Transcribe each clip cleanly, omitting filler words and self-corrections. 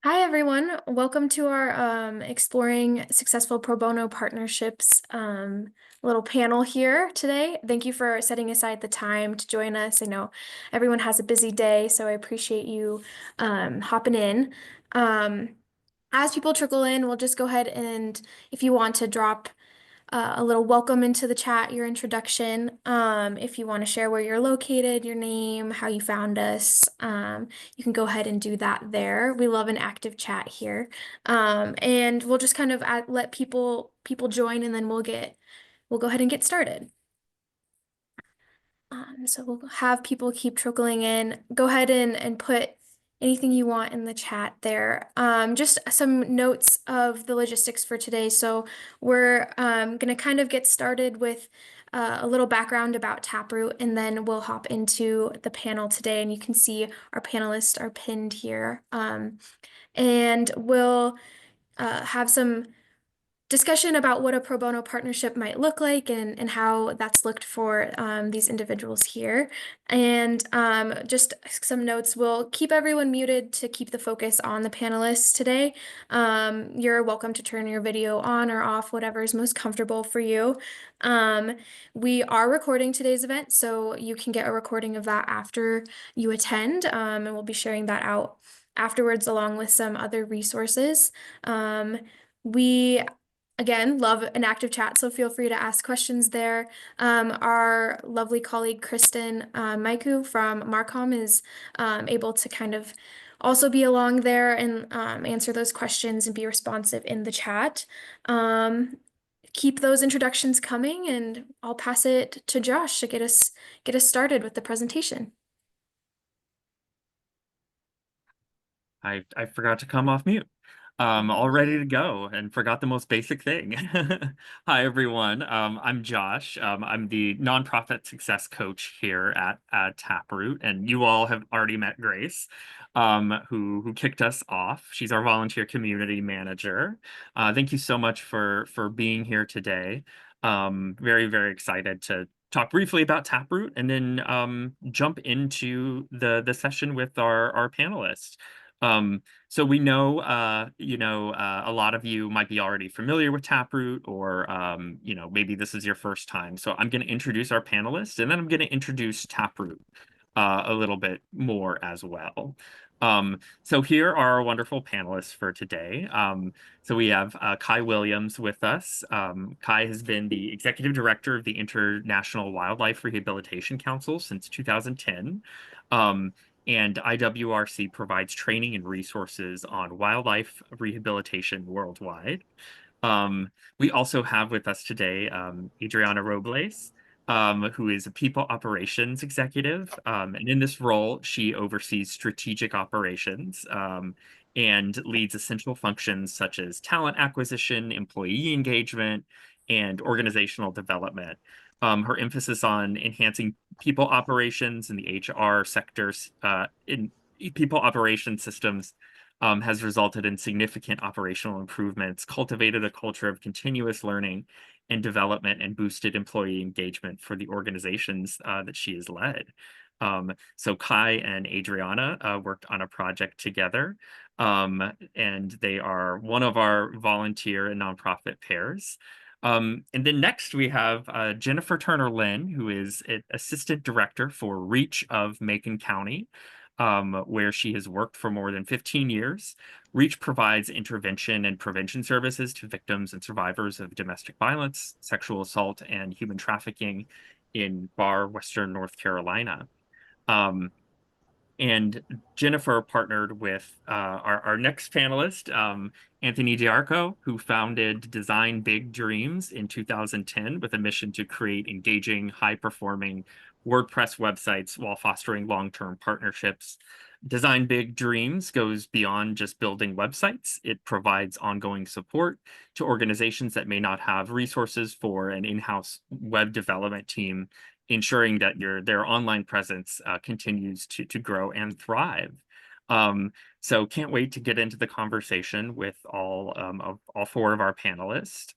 Hi, everyone. Welcome to our Exploring Successful Pro Bono Partnerships little panel here today. Thank you for setting aside the time to join us. I know everyone has a busy day, so I appreciate you hopping in. Um, as people trickle in, we'll just go ahead and if you want to drop a little welcome into the chat, your introduction. If you want to share where you're located, your name, how you found us, you can go ahead and do that there. We love an active chat here. And we'll just kind of let people join and then we'll go ahead and get started. So we'll have people keep trickling in. Go ahead and put anything you want in the chat there. Just some notes of the logistics for today. So we're going to kind of get started with a little background about Taproot, and then we'll hop into the panel today. And you can see our panelists are pinned here. And we'll have some discussion about what a pro bono partnership might look like and how that's looked for these individuals here. And just some notes. We'll keep everyone muted to keep the focus on the panelists today. You're welcome to turn your video on or off, whatever is most comfortable for you. Um, we are recording today's event, so you can get a recording of that after you attend, and we'll be sharing that out afterwards along with some other resources. We Again, love an active chat, so feel free to ask questions there. Our lovely colleague Kristen Maiku from Marcom is able to kind of also be along there and answer those questions and be responsive in the chat. Keep those introductions coming, and I'll pass it to Josh to get us started with the presentation. I forgot to come off mute. All ready to go and forgot the most basic thing. Hi, everyone. I'm Josh. I'm the nonprofit success coach here at Taproot, and you all have already met Grace, who kicked us off. She's our volunteer community manager. Thank you so much for being here today. Very, very excited to talk briefly about Taproot and then jump into the session with our panelists. So we know, a lot of you might be already familiar with Taproot, or, maybe this is your first time. So I'm going to introduce our panelists, and then I'm going to introduce Taproot a little bit more as well. So here are our wonderful panelists for today. So we have Kai Williams with us. Kai has been the executive director of the International Wildlife Rehabilitation Council since 2010. And IWRC provides training and resources on wildlife rehabilitation worldwide. We also have with us today Adriana Robles, who is a people operations executive. And in this role, she oversees strategic operations and leads essential functions such as talent acquisition, employee engagement, and organizational development. Her emphasis on enhancing people operations in the HR sectors in people operations systems has resulted in significant operational improvements, cultivated a culture of continuous learning and development, and boosted employee engagement for the organizations that she has led. So Kai and Adriana worked on a project together, and they are one of our volunteer and nonprofit pairs. And then next we have Jennifer Turner Lynn, who is an assistant director for Reach of Macon County, where she has worked for more than 15 years. Reach provides intervention and prevention services to victims and survivors of domestic violence, sexual assault, and human trafficking in Barr, Western North Carolina. And Jennifer partnered with our next panelist, Anthony Diarco, who founded Design Big Dreams in 2010 with a mission to create engaging, high-performing WordPress websites while fostering long-term partnerships. Design Big Dreams goes beyond just building websites. It provides ongoing support to organizations that may not have resources for an in-house web development team, ensuring that their online presence continues to grow and thrive. So can't wait to get into the conversation with all four of our panelists.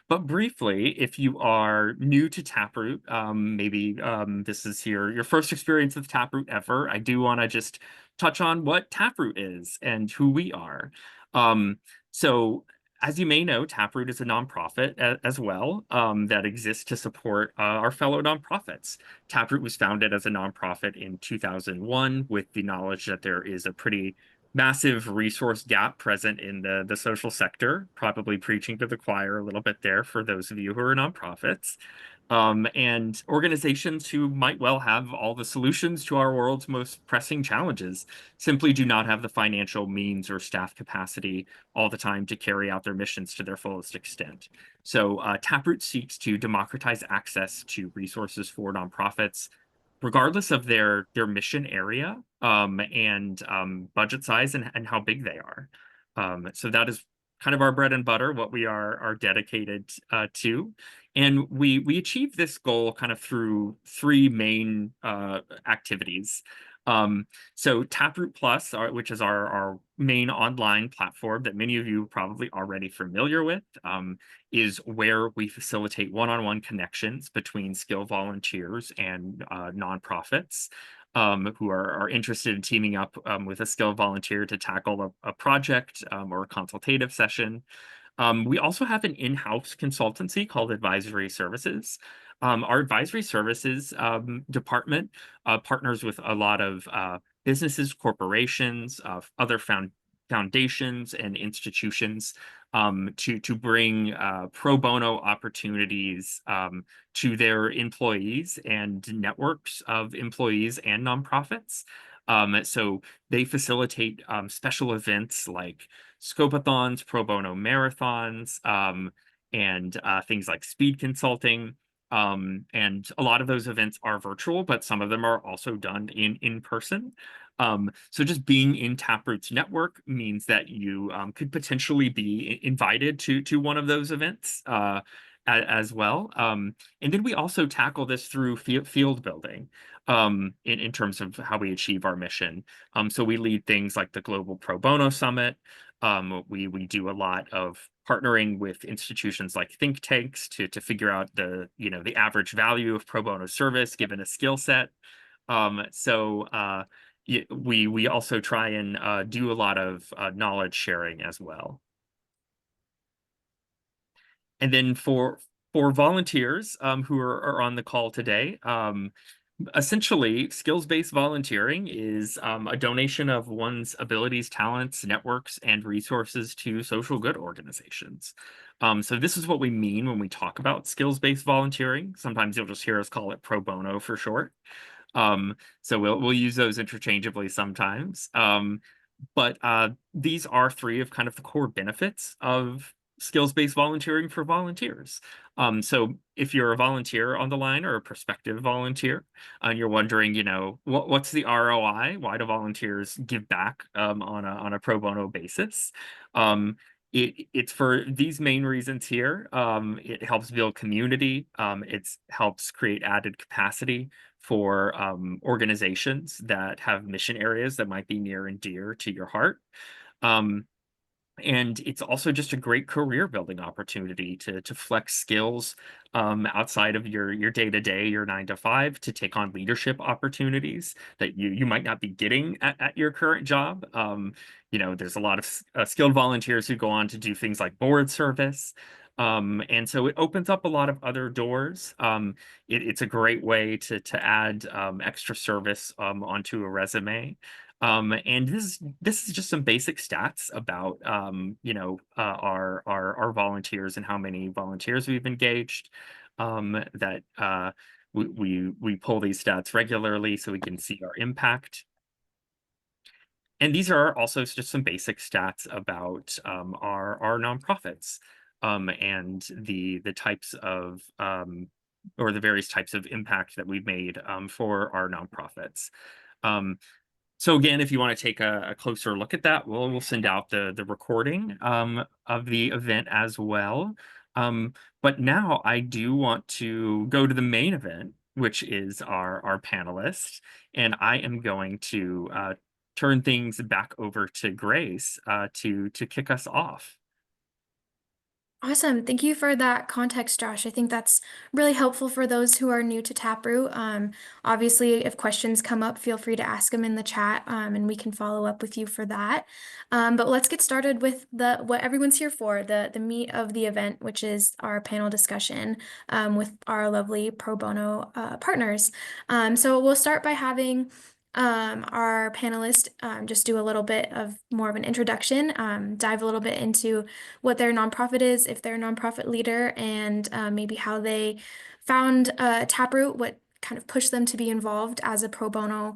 But briefly, if you are new to Taproot, maybe this is your first experience with Taproot ever, I do want to just touch on what Taproot is and who we are. So as you may know, Taproot is a nonprofit as well that exists to support our fellow nonprofits. Taproot was founded as a nonprofit in 2001 with the knowledge that there is a pretty massive resource gap present in the social sector, probably preaching to the choir a little bit there for those of you who are nonprofits. And organizations who might well have all the solutions to our world's most pressing challenges simply do not have the financial means or staff capacity all the time to carry out their missions to their fullest extent. So Taproot seeks to democratize access to resources for nonprofits, regardless of their mission area and budget size and how big they are. So that is kind of our bread and butter, what we are dedicated to. And we achieve this goal kind of through three main activities. So Taproot Plus, which is our main online platform that many of you are probably already familiar with, is where we facilitate one-on-one connections between skilled volunteers and nonprofits who are interested in teaming up with a skilled volunteer to tackle a project or a consultative session. We also have an in-house consultancy called Advisory Services. Our advisory services department partners with a lot of businesses, corporations, other foundations and institutions to bring pro bono opportunities to their employees and networks of employees and nonprofits. So they facilitate special events like scope-a-thons, pro bono marathons, and things like speed consulting. And a lot of those events are virtual, but some of them are also done in person. So just being in Taproot's network means that you could potentially be invited to one of those events as well. And then we also tackle this through field building in terms of how we achieve our mission. So we lead things like the Global Pro Bono Summit. We do a lot of partnering with institutions like think tanks to figure out the average value of pro bono service given a skill set. We also try and do a lot of knowledge sharing as well. And then for volunteers who are on the call today, essentially, skills-based volunteering is a donation of one's abilities, talents, networks, and resources to social good organizations. So this is what we mean when we talk about skills-based volunteering. Sometimes you'll just hear us call it pro bono for short. So we'll use those interchangeably sometimes. But these are three of kind of the core benefits of skills-based volunteering for volunteers. So if you're a volunteer on the line or a prospective volunteer, and you're wondering, what's the ROI? Why do volunteers give back on a pro bono basis? It's for these main reasons here. It helps build community. It helps create added capacity for organizations that have mission areas that might be near and dear to your heart. And it's also just a great career building opportunity to flex skills outside of your day-to-day, your 9 to 5, to take on leadership opportunities that you might not be getting at your current job. There's a lot of skilled volunteers who go on to do things like board service. And so it opens up a lot of other doors. It's a great way to add extra service onto a resume. And this is just some basic stats about our volunteers and how many volunteers we've engaged. That we pull these stats regularly so we can see our impact. And these are also just some basic stats about our nonprofits and the types of or the various types of impact that we've made for our nonprofits. So again, if you want to take a closer look at that, we'll send out the recording of the event as well. But now I do want to go to the main event, which is our panelists, and I am going to turn things back over to Grace to kick us off. Awesome. Thank you for that context, Josh. I think that's really helpful for those who are new to Taproot. Obviously, if questions come up, feel free to ask them in the chat, and we can follow up with you for that. But let's get started with what everyone's here for, the meat of the event, which is our panel discussion with our lovely pro bono partners. So we'll start by having our panelists just do a little bit of more of an introduction, dive a little bit into what their nonprofit is, if they're a nonprofit leader, and maybe how they found Taproot, what kind of pushed them to be involved as a pro bono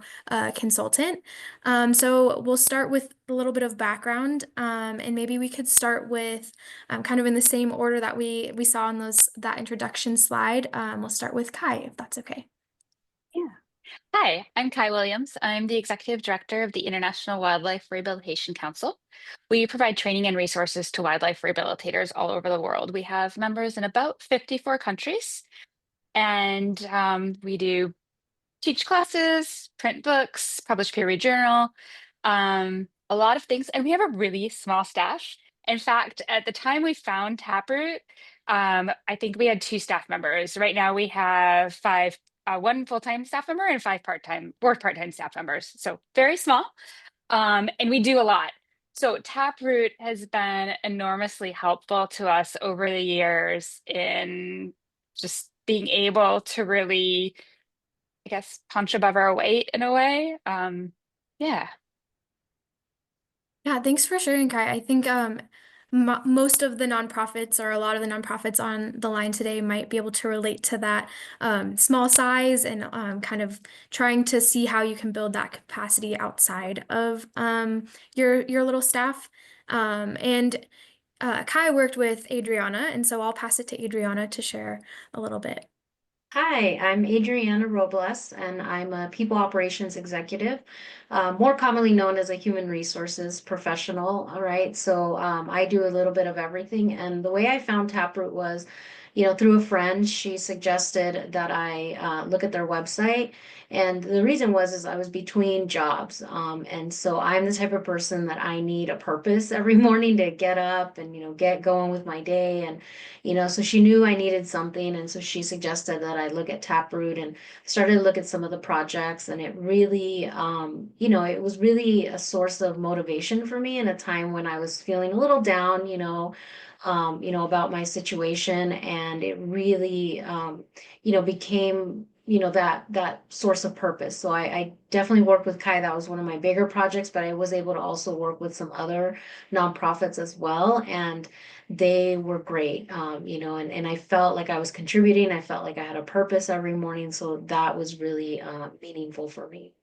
consultant. So we'll start with a little bit of background, and maybe we could start with kind of in the same order that we saw in that introduction slide. We'll start with Kai, if that's okay. Yeah. Hi, I'm Kai Williams. I'm the Executive Director of the International Wildlife Rehabilitation Council. We provide training and resources to wildlife rehabilitators all over the world. We have members in about 54 countries, and we do teach classes, print books, publish peer-reviewed journal, a lot of things. And we have a really small staff. In fact, at the time we found Taproot, I think we had 2 staff members. Right now we have 5, 1 full-time staff member and 5 part-time staff members. So very small. And we do a lot. So Taproot has been enormously helpful to us over the years in just being able to really, I guess, punch above our weight in a way. Yeah. Yeah, thanks for sharing, Kai. I think mo most of the nonprofits or a lot of the nonprofits on the line today might be able to relate to that small size and kind of trying to see how you can build that capacity outside of your little staff. And Kai worked with Adriana, and so I'll pass it to Adriana to share a little bit. Hi, I'm Adriana Robles, and I'm a people operations executive, more commonly known as a human resources professional. All right, so I do a little bit of everything. And the way I found Taproot was, through a friend. She suggested that I look at their website. And the reason is I was between jobs. And so I'm the type of person that I need a purpose every morning to get up and, get going with my day. And so she knew I needed something, and so she suggested that I look at Taproot and started to look at some of the projects, and it really, it was really a source of motivation for me in a time when I was feeling a little down, about my situation, and it really, became that source of purpose. So I definitely worked with Kai. That was one of my bigger projects, but I was able to also work with some other nonprofits as well, and they were great. And I felt like I was contributing. I felt like I had a purpose every morning, so that was really meaningful for me.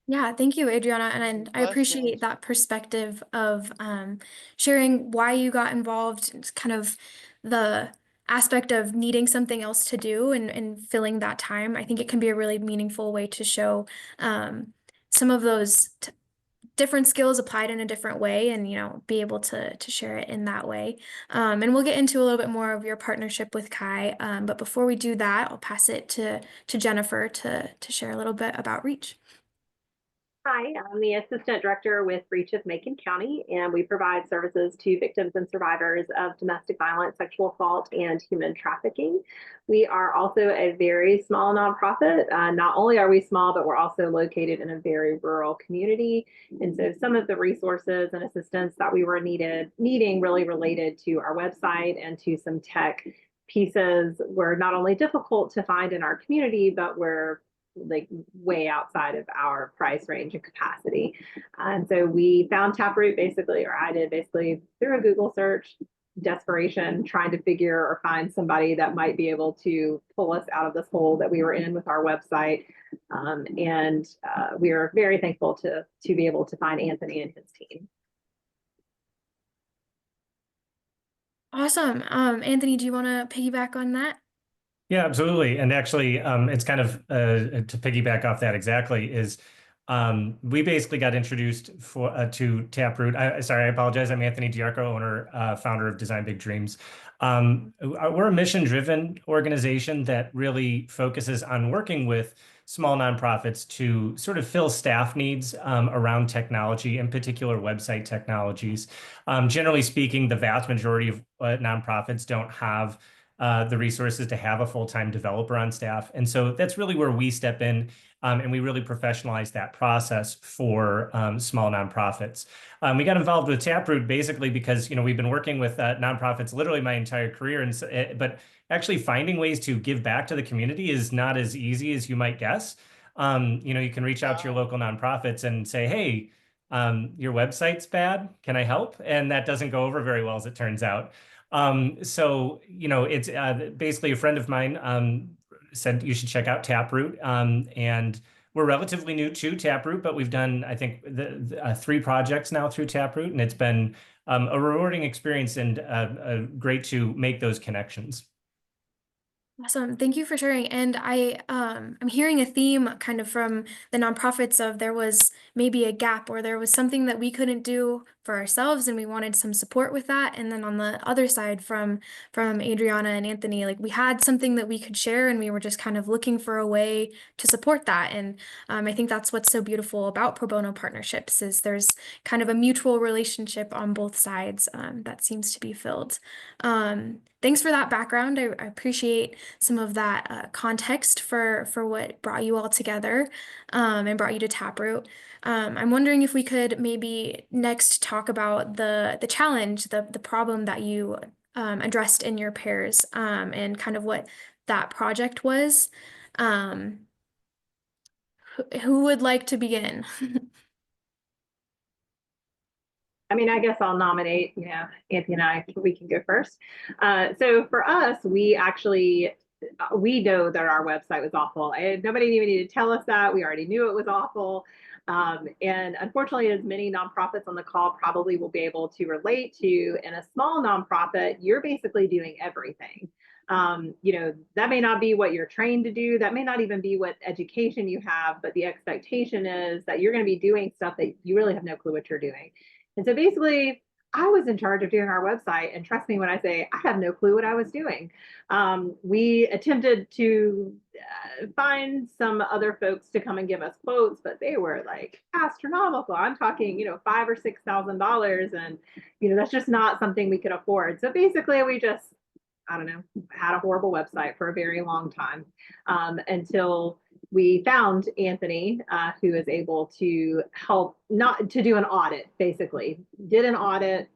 Yeah, thank you, Adriana. And I appreciate that perspective of sharing why you got involved, it's kind of the aspect of needing something else to do and filling that time. I think it can be a really meaningful way to show some of those different skills applied in a different way and, be able to share it in that way. And we'll get into a little bit more of your partnership with Kai. But before we do that, I'll pass it to Jennifer to share a little bit about Reach. Hi, I'm the Assistant Director with Reach of Macon County, and we provide services to victims and survivors of domestic violence, sexual assault, and human trafficking. We are also a very small nonprofit. Not only are we small, but we're also located in a very rural community. And so some of the resources and assistance that we were needing really related to our website and to some tech pieces were not only difficult to find in our community, but were like way outside of our price range and capacity. And so we found Taproot basically, or I did basically through a Google search, desperation, trying to figure or find somebody that might be able to pull us out of this hole that we were in with our website. And we are very thankful to be able to find Anthony and his team. Awesome. Anthony, do you want to piggyback on that? Yeah, absolutely. And actually, it's kind of to piggyback off that exactly is We basically got introduced to Taproot. Sorry, I apologize. I'm Anthony Diarco, owner, founder of Design Big Dreams. We're a mission-driven organization that really focuses on working with small nonprofits to sort of fill staff needs around technology, in particular website technologies. Generally speaking, the vast majority of nonprofits don't have the resources to have a full-time developer on staff. And so that's really where we step in, and we really professionalize that process for small nonprofits. We got involved with Taproot basically because, we've been working with nonprofits literally my entire career, but actually finding ways to give back to the community is not as easy as you might guess. You can reach out to your local nonprofits and say, hey, your website's bad. Can I help? And that doesn't go over very well, as it turns out. It's basically a friend of mine said you should check out Taproot. And we're relatively new to Taproot, but we've done, I think, the 3 projects now through Taproot, and it's been a rewarding experience and great to make those connections. Awesome. Thank you for sharing. And I'm hearing a theme kind of from the nonprofits of there was maybe a gap or there was something that we couldn't do for ourselves and we wanted some support with that. And then on the other side from Adriana and Anthony, like we had something that we could share and we were just kind of looking for a way to support that. And I think that's what's so beautiful about pro bono partnerships is there's kind of a mutual relationship on both sides that seems to be filled. Thanks for that background. I appreciate some of that context for what brought you all together and brought you to Taproot. I'm wondering if we could maybe next talk about the challenge, the problem that you addressed in your pairs and kind of what that project was. Who would like to begin? I mean, I guess I'll nominate, Anthony and I, we can go first. So for us, we know that our website was awful. Nobody even needed to tell us that. We already knew it was awful. And unfortunately, as many nonprofits on the call probably will be able to relate to, in a small nonprofit, you're basically doing everything. That may not be what you're trained to do. That may not even be what education you have, but the expectation is that you're going to be doing stuff that you really have no clue what you're doing. And so basically, I was in charge of doing our website. And trust me when I say I have no clue what I was doing. We attempted to find some other folks to come and give us quotes, but they were like astronomical. I'm talking, $5,000 or $6,000. And, that's just not something we could afford. So basically, we just, I don't know, had a horrible website for a very long time until we found Anthony, who is able to help to do an audit, basically did an audit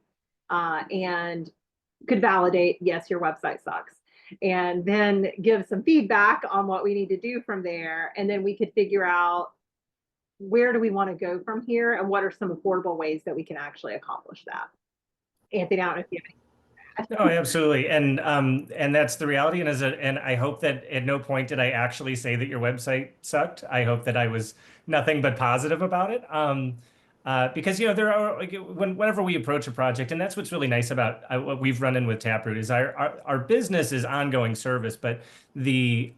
and could validate, yes, your website sucks. And then give some feedback on what we need to do from there. And then we could figure out where do we want to go from here and what are some affordable ways that we can actually accomplish that. Anthony, I don't know if you have any. No, absolutely. And that's the reality. And I hope that at no point did I actually say that your website sucked. I hope that I was nothing but positive about it. Because, there are, whenever we approach a project, and that's what's really nice about what we've run in with Taproot is our business is ongoing service, but the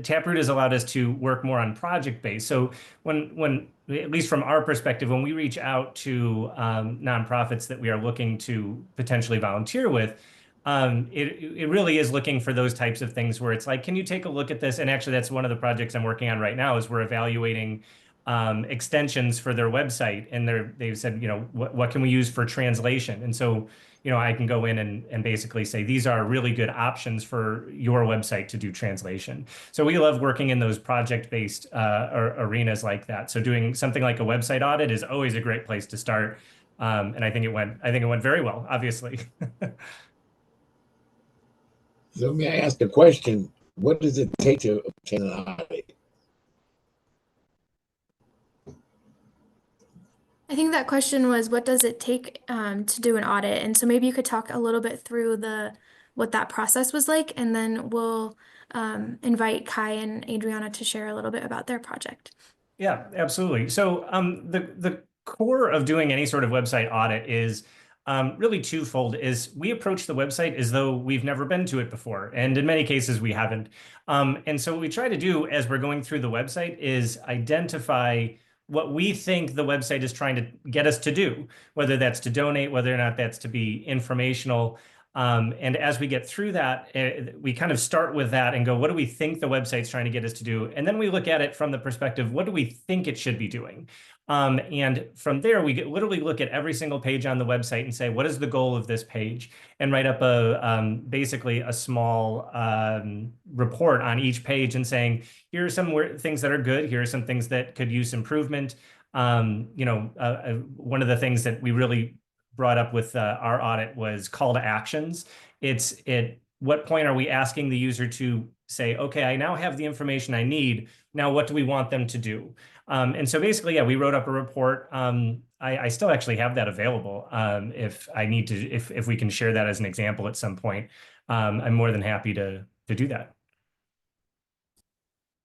Taproot has allowed us to work more on project based. So when at least from our perspective, when we reach out to nonprofits that we are looking to potentially volunteer with, it really is looking for those types of things where it's like, can you take a look at this? And actually, that's one of the projects I'm working on right now is we're evaluating extensions for their website, and they've said, what can we use for translation? And so, I can go in and basically say, these are really good options for your website to do translation. So we love working in those project-based arenas like that. So doing something like a website audit is always a great place to start. And I think it went very well, obviously. So may I ask a question? What does it take to obtain an audit? I think that question was, what does it take to do an audit? And so maybe you could talk a little bit through what that process was like, and then we'll invite Kai and Adriana to share a little bit about their project. Yeah, absolutely. So the core of doing any sort of website audit is really twofold. Is we approach the website as though we've never been to it before, and in many cases we haven't. And so what we try to do as we're going through the website is identify what we think the website is trying to get us to do, whether that's to donate, whether or not that's to be informational. And as we get through that, we kind of start with that and go, what do we think the website's trying to get us to do? And then we look at it from the perspective, what do we think it should be doing? And from there, we literally look at every single page on the website and say, what is the goal of this page? And write up basically a small report on each page and saying, here are some things that are good. Here are some things that could use improvement. One of the things that we really brought up with our audit was call to actions. What point are we asking the user to say, okay, I now have the information I need. Now, what do we want them to do? And so basically, yeah, we wrote up a report. I still actually have that available. If I need to, if we can share that as an example at some point, I'm more than happy to do that.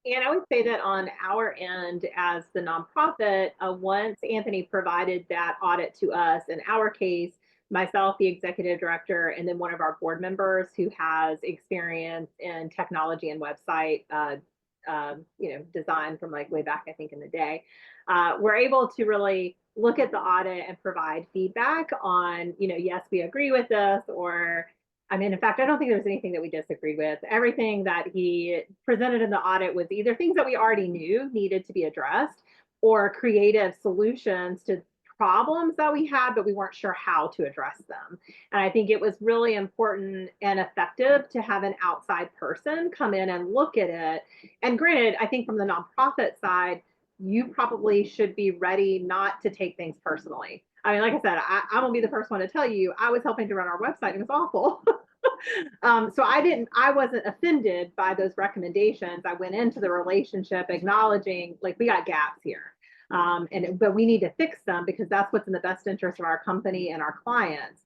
And I would say that on our end as the nonprofit, once Anthony provided that audit to us, in our case, myself, the executive director, and then one of our board members who has experience in technology and website design from like way back, I think in the day, we're able to really look at the audit and provide feedback on, yes, we agree with this, or in fact, I don't think there was anything that we disagreed with. Everything that he presented in the audit was either things that we already knew needed to be addressed or creative solutions to problems that we had, but we weren't sure how to address them. And I think it was really important and effective to have an outside person come in and look at it. And granted, I think from the nonprofit side, you probably should be ready not to take things personally. Like I said, I'm gonna be the first one to tell you, I was helping to run our website. It was awful. So I wasn't offended by those recommendations. I went into the relationship acknowledging like we got gaps here. But we need to fix them because that's what's in the best interest of our company and our clients.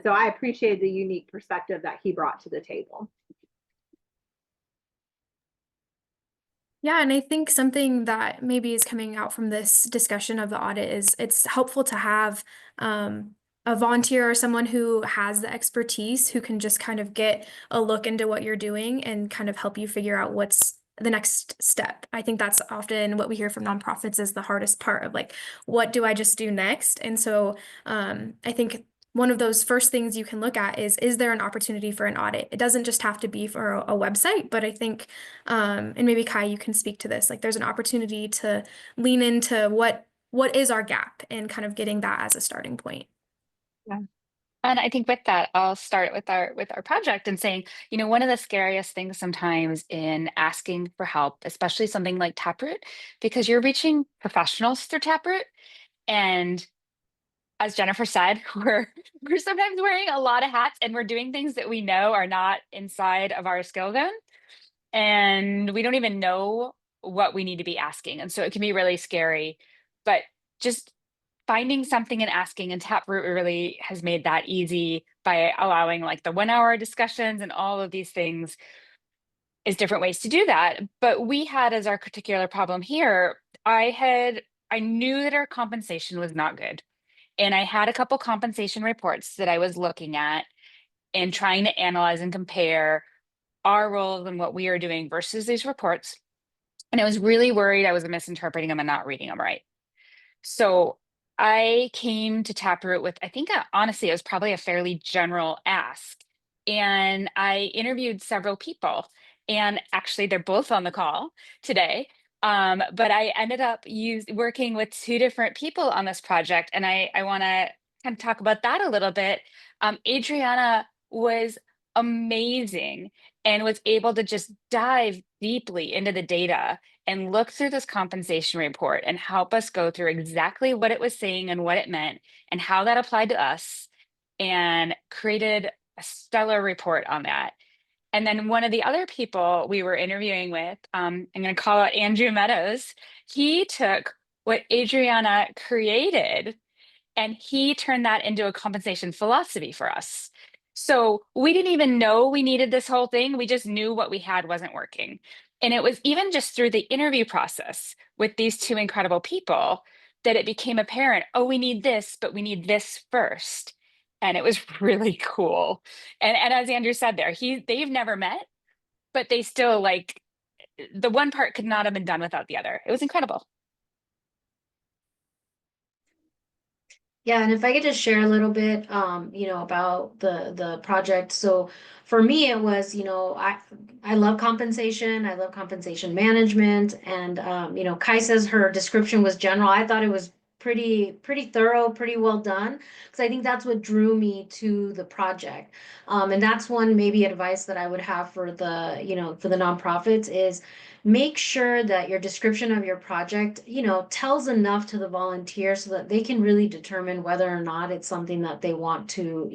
So I appreciate the unique perspective that he brought to the table. Yeah, and I think something that maybe is coming out from this discussion of the audit is it's helpful to have a volunteer or someone who has the expertise who can just kind of get a look into what you're doing and kind of help you figure out what's the next step. I think that's often what we hear from nonprofits is the hardest part of like, what do I just do next? And so I think one of those first things you can look at is there an opportunity for an audit? It doesn't just have to be for a website, but I think, and maybe Kai, you can speak to this, like there's an opportunity to lean into what is our gap and kind of getting that as a starting point. Yeah. And I think with that, I'll start with our project and saying, one of the scariest things sometimes in asking for help, especially something like Taproot, because you're reaching professionals through Taproot, and as Jennifer said, we're sometimes wearing a lot of hats and we're doing things that we know are not inside of our skill zone. And we don't even know what we need to be asking. And so it can be really scary. But just finding something and asking, and Taproot really has made that easy by allowing like the 1 hour discussions and all of these things is different ways to do that. But we had as our particular problem here, I knew that our compensation was not good. And I had a couple compensation reports that I was looking at and trying to analyze and compare our roles and what we are doing versus these reports. And I was really worried I was misinterpreting them and not reading them right. So I came to Taproot with, I think, honestly, it was probably a fairly general ask. And I interviewed several people. And actually, they're both on the call today. But I ended up working with 2 different people on this project. And I want to kind of talk about that a little bit. Adriana was amazing and was able to just dive deeply into the data and look through this compensation report and help us go through exactly what it was saying and what it meant and how that applied to us, and created a stellar report on that. And then one of the other people we were interviewing with, I'm going to call out Andrew Meadows. He took what Adriana created and he turned that into a compensation philosophy for us. So we didn't even know we needed this whole thing. We just knew what we had wasn't working. And it was even just through the interview process with these 2 incredible people that it became apparent, oh, we need this, but we need this first. And it was really cool. And as Andrew said there, they've never met, but they still the one part could not have been done without the other. It was incredible. Yeah, and if I could just share a little bit, about the project. So for me, it was, I love compensation. I love compensation management, and Kai says her description was general. I thought it was pretty thorough, pretty well done, because I think that's what drew me to the project. And that's one maybe advice that I would have for the nonprofits is make sure that your description of your project, tells enough to the volunteers so that they can really determine whether or not it's something that they want to,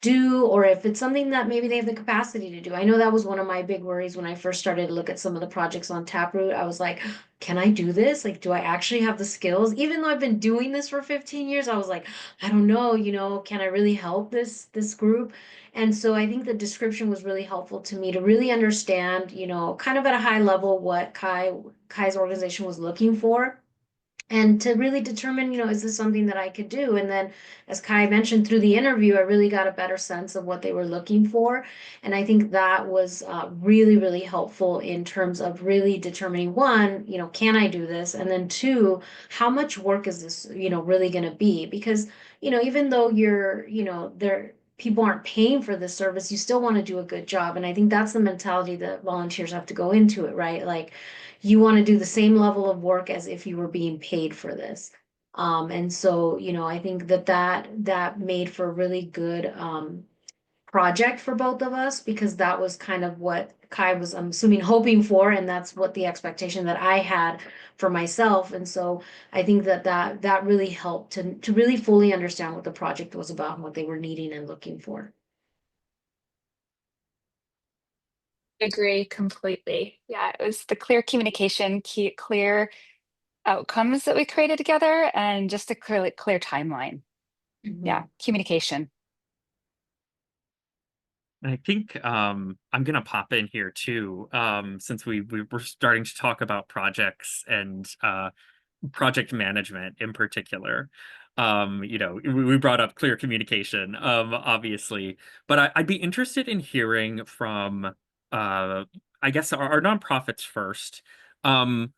do, or if it's something that maybe they have the capacity to do. I know that was one of my big worries when I first started to look at some of the projects on Taproot. I was like, can I do this? Like, do I actually have the skills? Even though I've been doing this for 15 years, I was like, I don't know, can I really help this group? And so I think the description was really helpful to me to really understand, kind of at a high level what Kai's organization was looking for. And to really determine, is this something that I could do? And then, as Kai mentioned through the interview, I really got a better sense of what they were looking for. And I think that was really, really helpful in terms of really determining one, can I do this? And then two, how much work is this, really going to be? Because, even though people aren't paying for this service, you still want to do a good job. And I think that's the mentality that volunteers have to go into it, right? Like, you want to do the same level of work as if you were being paid for this. And so, I think that made for a really good project for both of us because that was kind of what Kai was, I'm assuming, hoping for, and that's what the expectation that I had for myself. And so I think that really helped to really fully understand what the project was about and what they were needing and looking for. Agree completely. Yeah, it was the clear communication, clear outcomes that we created together, and just a clear timeline. Yeah, communication. I think I'm gonna pop in here too, since we were starting to talk about projects and project management in particular. We brought up clear communication, obviously, but I'd be interested in hearing from I guess our nonprofits first. Um,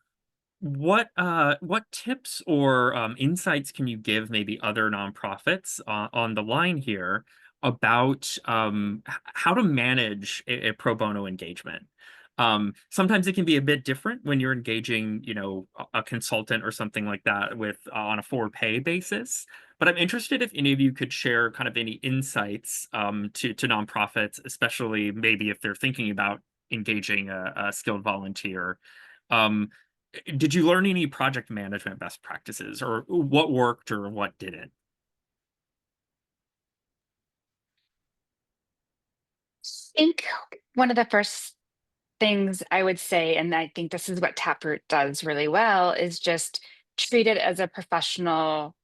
what tips or insights can you give maybe other nonprofits on the line here about how to manage a pro bono engagement? Sometimes it can be a bit different when you're engaging, a consultant or something like that with on a for pay basis. But I'm interested if any of you could share kind of any insights to nonprofits, especially maybe if they're thinking about engaging a skilled volunteer. Um, did you learn any project management best practices, or what worked or what didn't? I think one of the first things I would say, and I think this is what Taproot does really well, is just treat it as a professional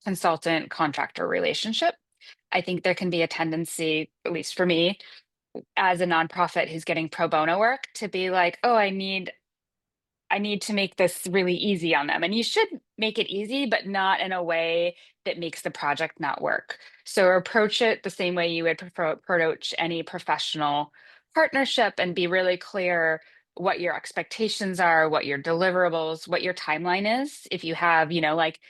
consultant contractor relationship. I think there can be a tendency, at least for me, as a nonprofit who's getting pro bono work, to be like, oh, I need to make this really easy on them. And you should make it easy, but not in a way that makes the project not work. So approach it the same way you would approach any professional partnership and be really clear what your expectations are, what your deliverables, what your timeline is. If you have, like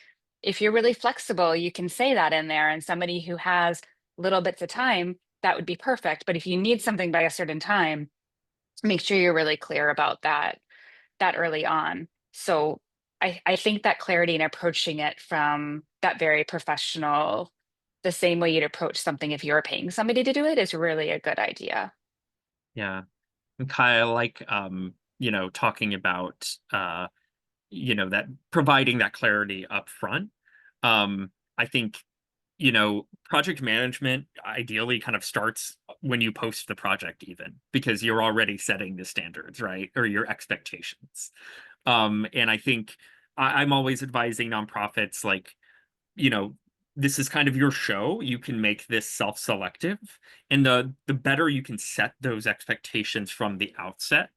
if you're really flexible, you can say that in there. And somebody who has little bits of time, that would be perfect. But if you need something by a certain time, make sure you're really clear about that early on. So I think that clarity in approaching it from that very professional, the same way you'd approach something if you're paying somebody to do it, is really a good idea. Yeah. And Kai, I like talking about that providing that clarity up front. I think project management ideally kind of starts when you post the project, even because you're already setting the standards, right? Or your expectations. And I think I'm always advising nonprofits like, this is kind of your show. You can make this self-selective. And the better you can set those expectations from the outset,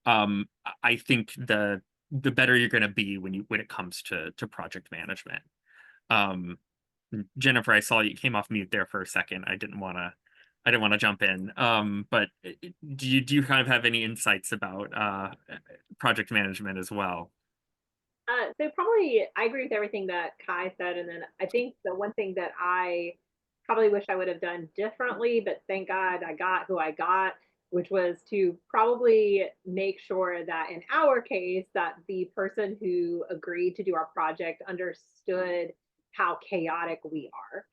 I think the better you're going to be when it comes to project management. Um, Jennifer, I saw you came off mute there for a second. I didn't want to jump in. But do you kind of have any insights about project management as well? So probably I agree with everything that Kai said. And then I think the one thing that I probably wish I would have done differently, but thank God I got who I got, which was to probably make sure that in our case, that the person who agreed to do our project understood how chaotic we are.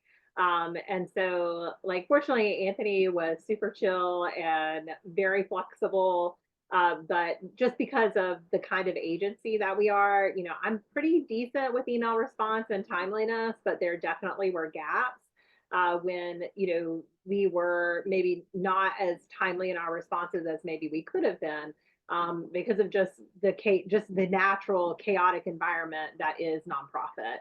And so, like, fortunately, Anthony was super chill and very flexible. But just because of the kind of agency that we are, I'm pretty decent with email response and timeliness, but there definitely were gaps when, we were maybe not as timely in our responses as maybe we could have been because of just the natural chaotic environment that is nonprofit.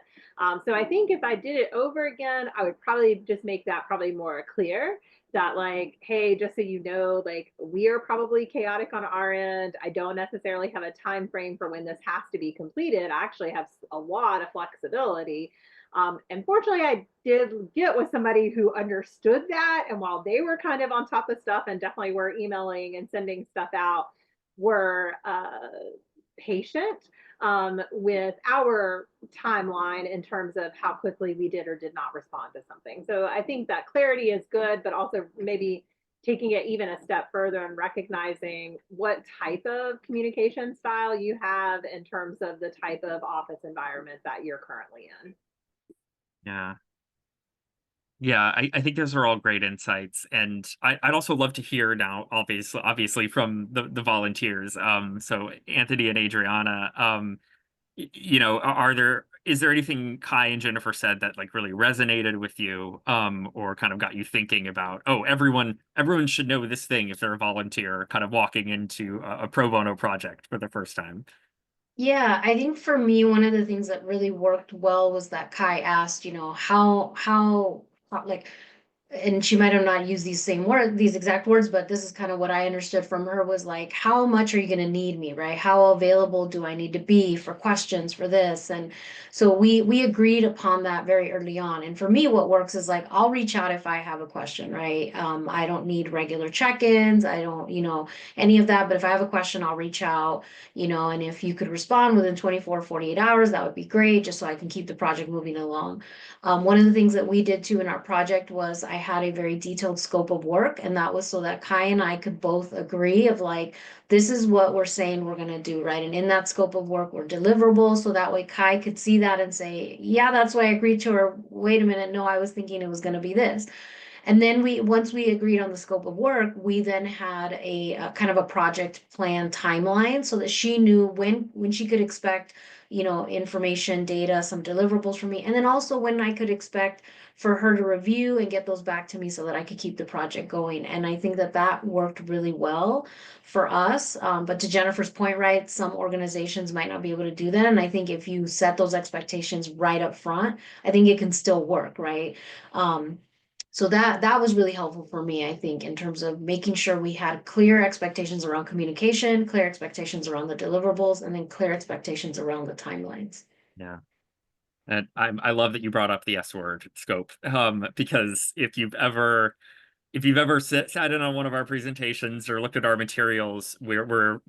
So I think if I did it over again, I would probably just make that probably more clear that, like, hey, just so you know, like, we are probably chaotic on our end. I don't necessarily have a time frame for when this has to be completed. I actually have a lot of flexibility. And fortunately, I did get with somebody who understood that. And while they were kind of on top of stuff and definitely were emailing and sending stuff out, were patient with our timeline in terms of how quickly we did or did not respond to something. So I think that clarity is good, but also maybe taking it even a step further and recognizing what type of communication style you have in terms of the type of office environment that you're currently in. Yeah. Yeah, I think those are all great insights. And I'd also love to hear now, obviously from the volunteers. So Anthony and Adriana, is there anything Kai and Jennifer said that like really resonated with you, or kind of got you thinking about, oh, everyone should know this thing if they're a volunteer, kind of walking into a pro bono project for the first time? Yeah, I think for me, one of the things that really worked well was that Kai asked, like, and she might have not used these exact words, but this is kind of what I understood from her was like, how much are you going to need me, right? How available do I need to be for questions for this? And so we agreed upon that very early on. And for me, what works is like, I'll reach out if I have a question, right? I don't need regular check-ins. I don't, any of that. But if I have a question, I'll reach out, and if you could respond within 24, 48 hours, that would be great, just so I can keep the project moving along. One of the things that we did too in our project was I had a very detailed scope of work, and that was so that Kai and I could both agree of like, this is what we're saying we're going to do, right? And in that scope of work, we're deliverable. So that way Kai could see that and say, yeah, that's why I agreed to, or wait a minute, no, I was thinking it was going to be this. And then once we agreed on the scope of work, we then had a kind of a project plan timeline so that she knew when she could expect, information, data, some deliverables from me, and then also when I could expect for her to review and get those back to me so that I could keep the project going. And I think that worked really well for us. But to Jennifer's point, right, some organizations might not be able to do that. And I think if you set those expectations right up front, I think it can still work, right? So that was really helpful for me, I think, in terms of making sure we had clear expectations around communication, clear expectations around the deliverables, and then clear expectations around the timelines. Yeah. And I love that you brought up the S word, scope, because if you've ever sat in on one of our presentations or looked at our materials, we're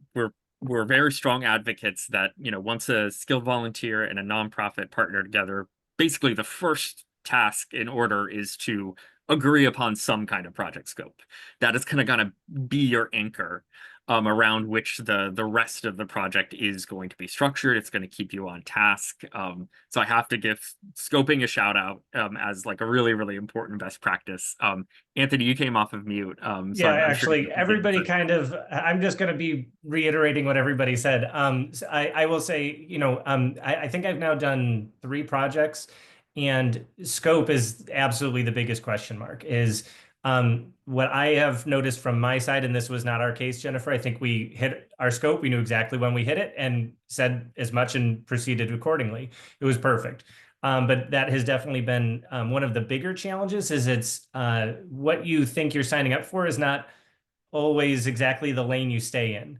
very strong advocates that, once a skilled volunteer and a nonprofit partner together, basically the first task in order is to agree upon some kind of project scope. That is kind of gonna be your anchor around which the rest of the project is going to be structured. It's going to keep you on task. So I have to give scoping a shout out as like a really, really important best practice. Anthony, you came off of mute. So Yeah, I'm sure actually, everybody kind of, I'm just going to be reiterating what everybody said. So I will say, I think I've now done 3 projects, and scope is absolutely the biggest question mark. Is what I have noticed from my side, and this was not our case, Jennifer. I think we hit our scope. We knew exactly when we hit it and said as much and proceeded accordingly. It was perfect. But that has definitely been one of the bigger challenges. Is it's what you think you're signing up for is not always exactly the lane you stay in,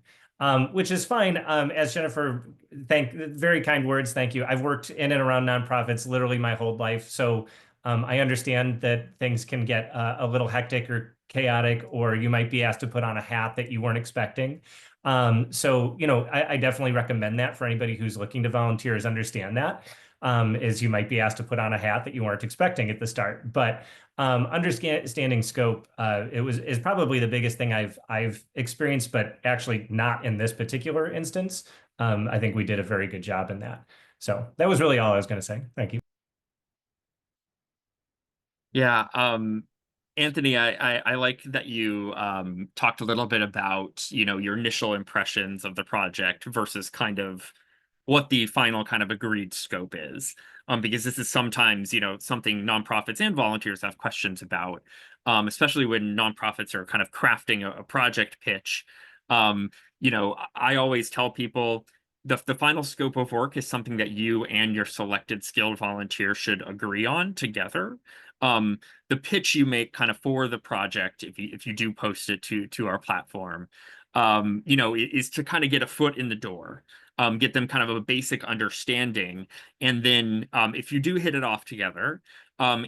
which is fine. As Jennifer, very kind words. Thank you. I've worked in and around nonprofits literally my whole life. So I understand that things can get a little hectic or chaotic, or you might be asked to put on a hat that you weren't expecting. So, I definitely recommend that for anybody who's looking to volunteer, is understand that. Is you might be asked to put on a hat that you weren't expecting at the start. But understanding scope is probably the biggest thing I've experienced, but actually not in this particular instance. I think we did a very good job in that. So that was really all I was going to say. Thank you. Yeah, Anthony, I like that you talked a little bit about, your initial impressions of the project versus kind of what the final kind of agreed scope is. Because this is sometimes, something nonprofits and volunteers have questions about, especially when nonprofits are kind of crafting a project pitch. I always tell people the final scope of work is something that you and your selected skilled volunteer should agree on together. The pitch you make kind of for the project, if you do post it to our platform, is to kind of get a foot in the door, get them kind of a basic understanding, and then if you do hit it off together,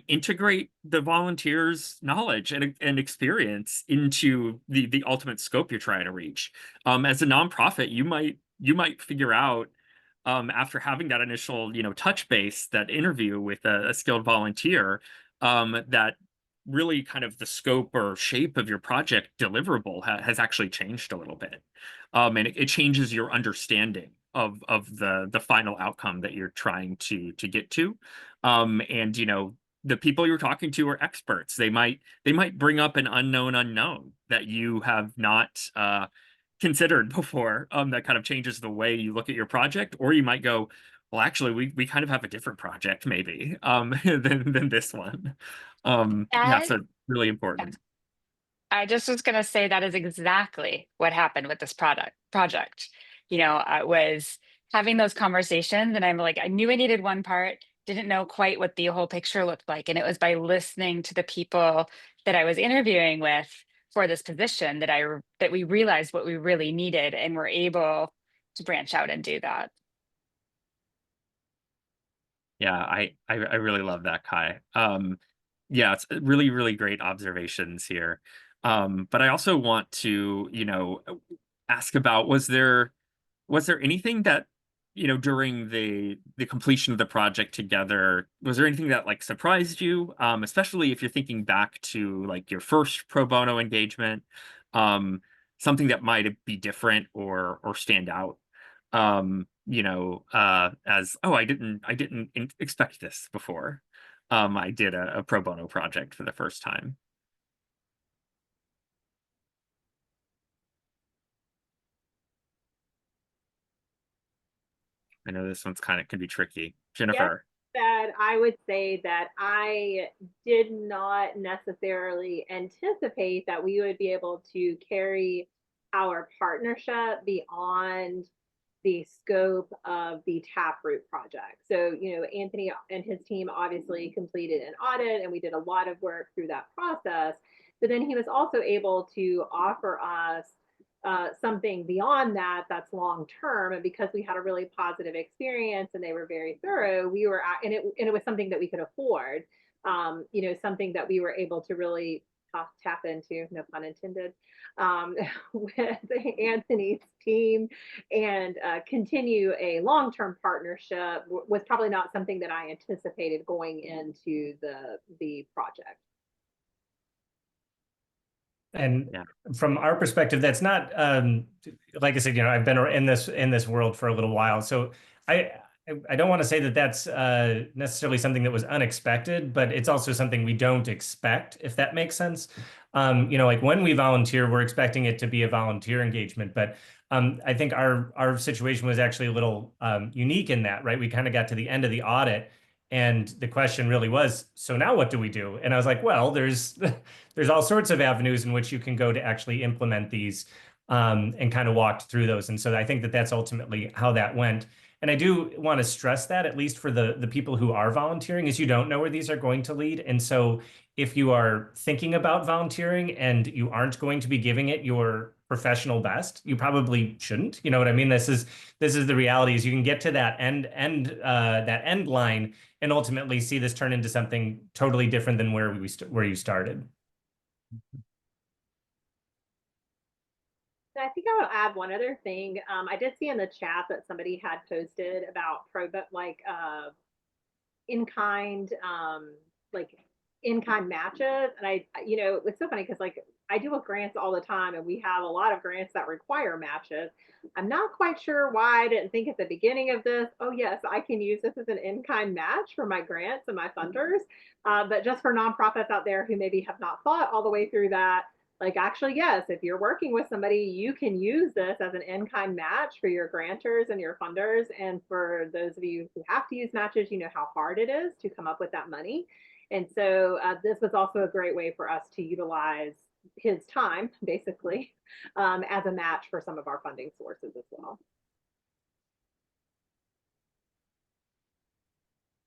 integrate the volunteers' knowledge and experience into the ultimate scope you're trying to reach. As a nonprofit, you might figure out, after having that initial touch base, that interview with a skilled volunteer, that really kind of the scope or shape of your project deliverable has actually changed a little bit, and it changes your understanding of the final outcome that you're trying to get to, and the people you're talking to are experts. They might bring up an unknown that you have not considered before, that kind of changes the way you look at your project. Or you might go, well, actually, we kind of have a different project maybe, than this one. Yeah, And so really important. I just was going to say that is exactly what happened with this project. I was having those conversations, and I'm like, I knew I needed one part, didn't know quite what the whole picture looked like. And it was by listening to the people that I was interviewing with for this position that we realized what we really needed, and were able to branch out and do that. Yeah, I really love that, Kai. Yeah, it's really, really great observations here. But I also want to, ask about, was there anything that, during the completion of the project together, was there anything that like surprised you? Especially if you're thinking back to like your first pro bono engagement, something that might be different or stand out. As, oh, I didn't expect this before. I did a pro bono project for the first time. I know this one's kind of can be tricky. Jennifer. That I would say that I did not necessarily anticipate that we would be able to carry our partnership beyond the scope of the Taproot project. So, Anthony and his team obviously completed an audit, and we did a lot of work through that process. But then he was also able to offer us something beyond that that's long term. And because we had a really positive experience and they were very thorough, we were at, and it was something that we could afford. Something that we were able to really tap into, no pun intended, with Anthony's team, and continue a long-term partnership was probably not something that I anticipated going into the project. And Yeah. from our perspective, that's not like I said, I've been in this world for a little while, so I don't want to say that that's necessarily something that was unexpected, but it's also something we don't expect, if that makes sense. Like when we volunteer, we're expecting it to be a volunteer engagement, but I think our situation was actually a little unique in that, right? We kind of got to the end of the audit, and the question really was, so now what do we do? And I was like, well, there's all sorts of avenues in which you can go to actually implement these, and kind of walked through those. And so I think that that's ultimately how that went. And I do want to stress that, at least for the people who are volunteering, is you don't know where these are going to lead. And so if you are thinking about volunteering and you aren't going to be giving it your professional best. You probably shouldn't. You know what I mean? This is the reality is you can get to that end line and ultimately see this turn into something totally different than where you started. I think I will add one other thing. I did see in the chat that somebody had posted about in-kind like in-kind matches, and it's so funny because like I deal with grants all the time, and we have a lot of grants that require matches. I'm not quite sure why I didn't think at the beginning of this, oh yes, I can use this as an in-kind match for my grants and my funders. But just for nonprofits out there who maybe have not thought all the way through that, like actually, yes, if you're working with somebody, you can use this as an in-kind match for your grantors and your funders. And for those of you who have to use matches, you know how hard it is to come up with that money. And so this was also a great way for us to utilize his time, basically, as a match for some of our funding sources as well.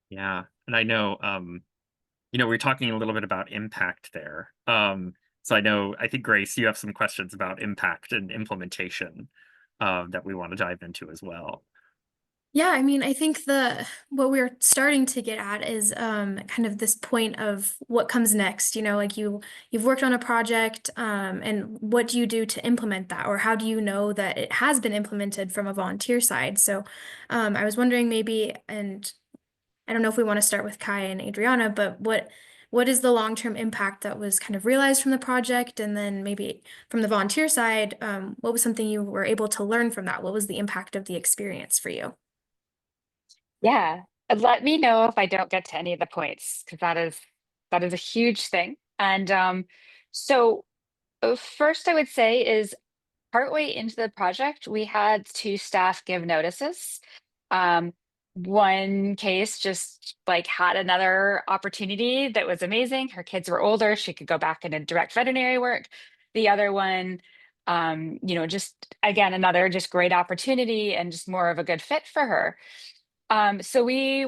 Yeah, and I know, we're talking a little bit about impact there. So I think Grace, you have some questions about impact and implementation that we want to dive into as well. Yeah, I mean, I think what we're starting to get at is kind of this point of what comes next. Like you've worked on a project, and what do you do to implement that, or how do you know that it has been implemented from a volunteer side? So, I was wondering maybe, and I don't know if we want to start with Kai and Adriana, but what is the long-term impact that was kind of realized from the project, and then maybe from the volunteer side, what was something you were able to learn from that? What was the impact of the experience for you? Yeah, let me know if I don't get to any of the points because that is a huge thing. And so first I would say is partway into the project, we had two staff give notices. One case just like had another opportunity that was amazing. Her kids were older, she could go back into direct veterinary work. The other one, just again, another just great opportunity and just more of a good fit for her. So we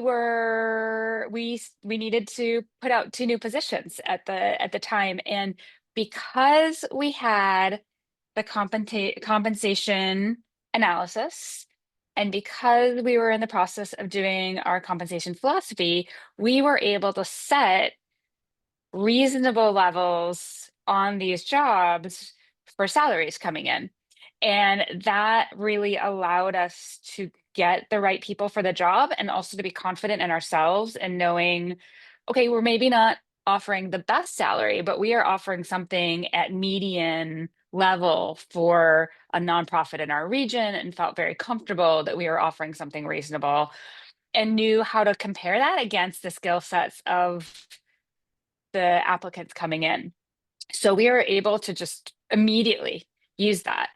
needed to put out two new positions at the time, and because we had the compensation analysis, and because we were in the process of doing our compensation philosophy, we were able to set reasonable levels on these jobs for salaries coming in. And that really allowed us to get the right people for the job and also to be confident in ourselves and knowing, okay, we're maybe not offering the best salary, but we are offering something at median level for a nonprofit in our region, and felt very comfortable that we were offering something reasonable and knew how to compare that against the skill sets of the applicants coming in. So we were able to just immediately use that.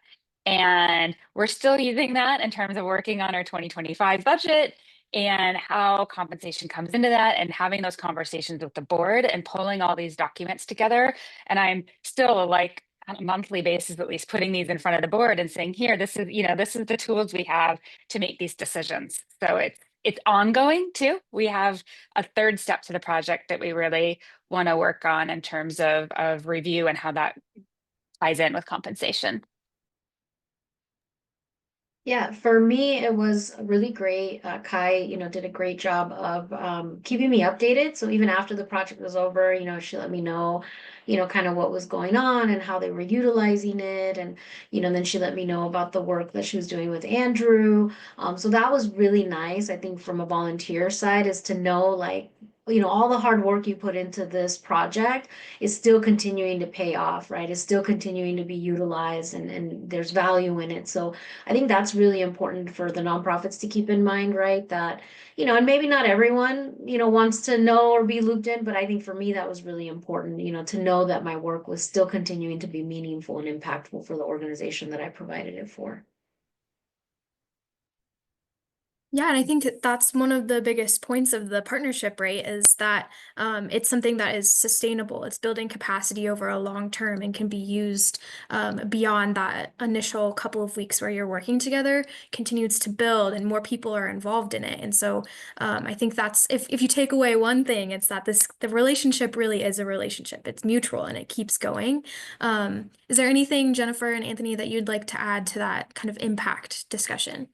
And we're still using that in terms of working on our 2025 budget and how compensation comes into that, and having those conversations with the board and pulling all these documents together. And I'm still like on a monthly basis, at least, putting these in front of the board and saying, here, this is the tools we have to make these decisions. So it's ongoing too. We have a third step to the project that we really want to work on in terms of review and how that ties in with compensation. Yeah, for me, it was really great. Kai, did a great job of keeping me updated. So even after the project was over, she let me know, kind of what was going on and how they were utilizing it. And, then she let me know about the work that she was doing with Andrew. So that was really nice, I think, from a volunteer side, is to know, like, all the hard work you put into this project is still continuing to pay off, right? It's still continuing to be utilized, and there's value in it. So I think that's really important for the nonprofits to keep in mind, right? That, and maybe not everyone, wants to know or be looped in, but I think for me that was really important, to know that my work was still continuing to be meaningful and impactful for the organization that I provided it for. Yeah, and I think that's one of the biggest points of the partnership, right? Is that it's something that is sustainable. It's building capacity over a long term and can be used beyond that initial couple of weeks where you're working together, continues to build and more people are involved in it. And so I think that's if you take away one thing, it's that the relationship really is a relationship. It's mutual and it keeps going. Is there anything, Jennifer and Anthony, that you'd like to add to that kind of impact discussion?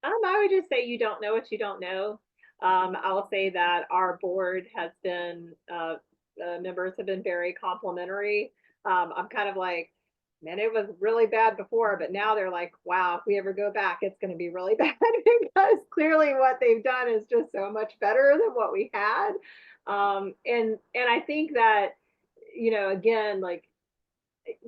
I would just say you don't know what you don't know. I'll say that our board has been, members have been very complimentary. I'm kind of like, man, it was really bad before, but now they're like, wow, if we ever go back, it's going to be really bad because clearly what they've done is just so much better than what we had. And I think that, again, like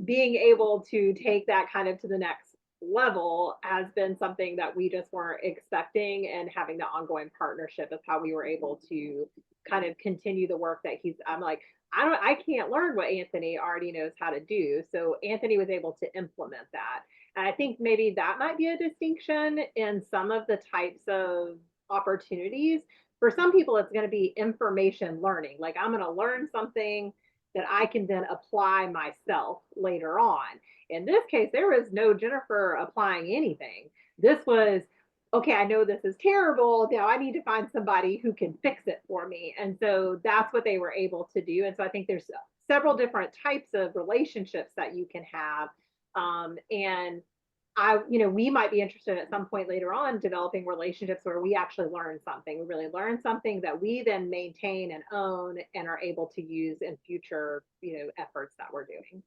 being able to take that kind of to the next level has been something that we just weren't expecting, and having the ongoing partnership is how we were able to kind of continue the work that I'm like, I can't learn what Anthony already knows how to do. So Anthony was able to implement that. And I think maybe that might be a distinction in some of the types of opportunities. For some people, it's going to be information learning. Like, I'm going to learn something that I can then apply myself later on. In this case, there was no Jennifer applying anything. This was, okay, I know this is terrible. Now I need to find somebody who can fix it for me. And so that's what they were able to do. And so I think there's several different types of relationships that you can have. And we might be interested at some point later on developing relationships where we actually learn something. We really learn something that we then maintain and own and are able to use in future, efforts that we're doing.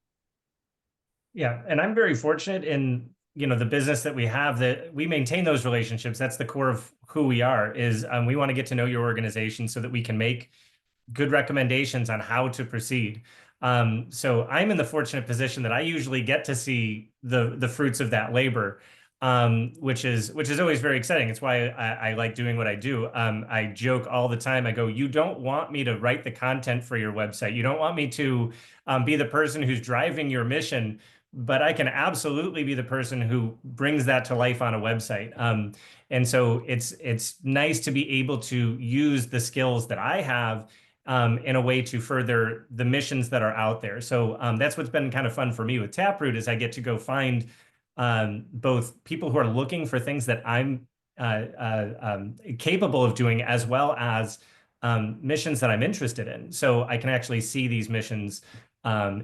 Yeah, and I'm very fortunate in, the business that we have, that we maintain those relationships. That's the core of who we are, is we want to get to know your organization so that we can make good recommendations on how to proceed. So I'm in the fortunate position that I usually get to see the fruits of that labor, which is always very exciting. It's why I like doing what I do. I joke all the time. I go, you don't want me to write the content for your website. You don't want me to be the person who's driving your mission, but I can absolutely be the person who brings that to life on a website. And so it's nice to be able to use the skills that I have in a way to further the missions that are out there. So that's what's been kind of fun for me with Taproot, is I get to go find both people who are looking for things that I'm capable of doing, as well as missions that I'm interested in. So I can actually see these missions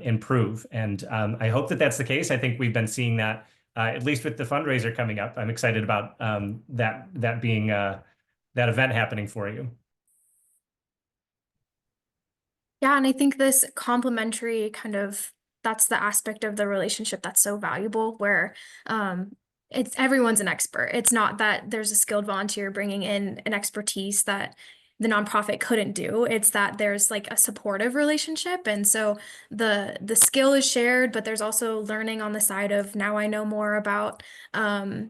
improve. And I hope that that's the case. I think we've been seeing that, at least with the fundraiser coming up. I'm excited about that being that event happening for you. Yeah, and I think this complementary that's the aspect of the relationship that's so valuable, where it's everyone's an expert. It's not that there's a skilled volunteer bringing in an expertise that the nonprofit couldn't do. It's that there's like a supportive relationship. And so the skill is shared, but there's also learning on the side of, now I know more about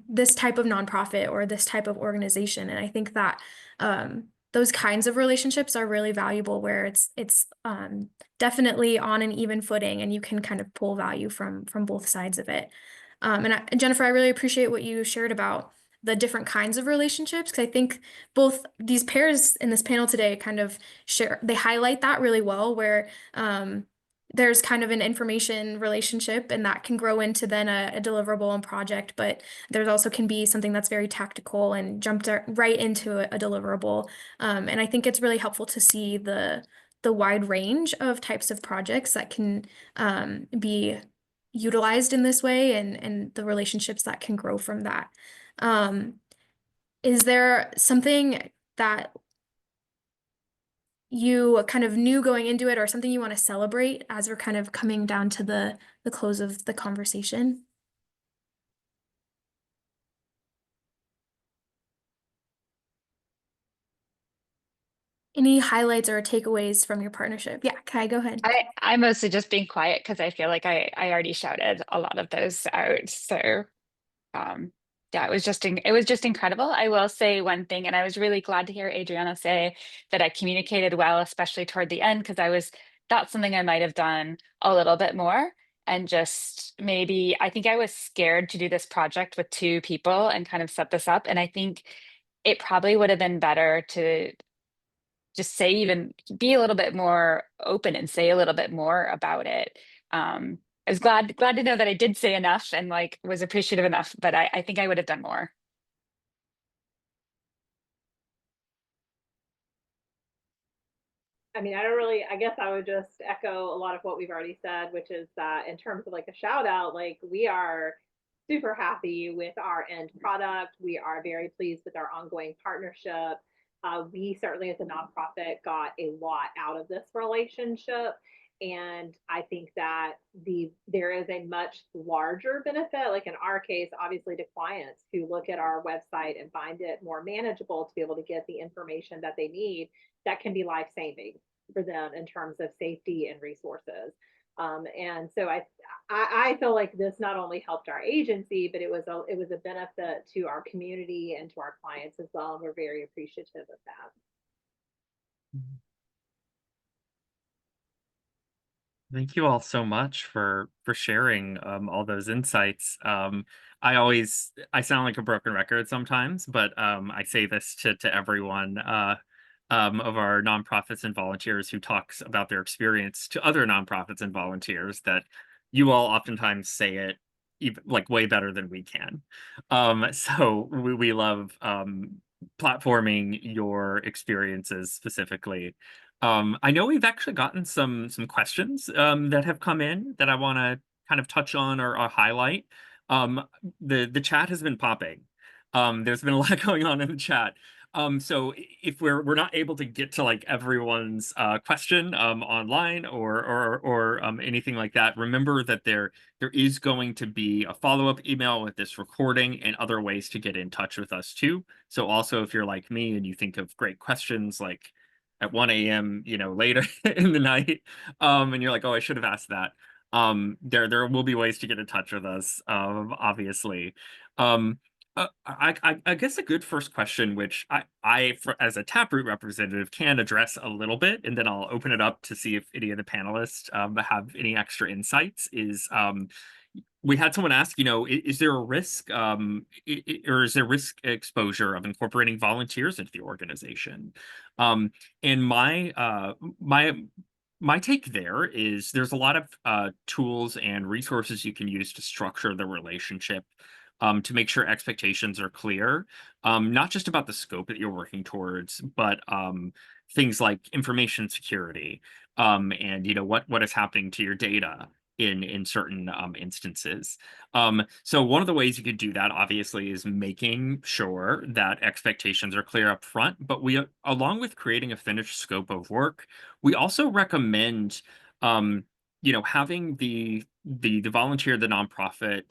this type of nonprofit or this type of organization. And I think that those kinds of relationships are really valuable, where it's definitely on an even footing and you can kind of pull value from both sides of it. And Jennifer, I really appreciate what you shared about the different kinds of relationships, because I think both these pairs in this panel today kind of they highlight that really well, where there's kind of an information relationship and that can grow into then a deliverable and project, but there's also can be something that's very tactical and jumped right into a deliverable. And I think it's really helpful to see the wide range of types of projects that can be utilized in this way, and the relationships that can grow from that. Is there something that you kind of knew going into it, or something you want to celebrate as we're kind of coming down to the close of the conversation? Any highlights or takeaways from your partnership? Yeah, Kai, go ahead. I'm mostly just being quiet because I feel like I already shouted a lot of those out. So yeah, it was just incredible. I will say one thing, and I was really glad to hear Adriana say that I communicated well, especially toward the end, because that's something I might have done a little bit more. and just maybe, I think I was scared to do this project with 2 people and kind of set this up. And I think it probably would have been better to just say, even be a little bit more open and say a little bit more about it. I was glad to know that I did say enough and like was appreciative enough, but I think I would have done more. I mean, I guess I would just echo a lot of what we've already said, which is that in terms of like a shout out, like we are super happy with our end product. We are very pleased with our ongoing partnership. We certainly, as a nonprofit, got a lot out of this relationship. And I think that there is a much larger benefit, like in our case, obviously to clients who look at our website and find it more manageable to be able to get the information that they need, that can be life-saving for them in terms of safety and resources. And so I feel like this not only helped our agency, but it was a benefit to our community and to our clients as well. And we're very appreciative of that. Thank you all so much for sharing all those insights. I sound like a broken record sometimes, but I say this to everyone of our nonprofits and volunteers who talks about their experience to other nonprofits and volunteers, that you all oftentimes say it even like way better than we can. So we love platforming your experiences specifically. I know we've actually gotten some questions that have come in that I want to kind of touch on or highlight. The chat has been popping. There's been a lot going on in the chat. So if we're not able to get to like everyone's question online or anything like that, remember that there is going to be a follow-up email with this recording and other ways to get in touch with us too. So also, if you're like me and you think of great questions like at 1 a.m., later in the night, and you're like, oh, I should have asked that. There will be ways to get in touch with us, obviously. I guess a good first question, which as a Taproot representative can address a little bit, and then I'll open it up to see if any of the panelists have any extra insights, is we had someone ask, is there a risk or is there risk exposure of incorporating volunteers into the organization? And my take there is there's a lot of tools and resources you can use to structure the relationship, to make sure expectations are clear, not just about the scope that you're working towards, but things like information security, and what is happening to your data in certain instances. So one of the ways you could do that, obviously, is making sure that expectations are clear up front. But along with creating a finished scope of work, we also recommend, having the volunteer, the nonprofit,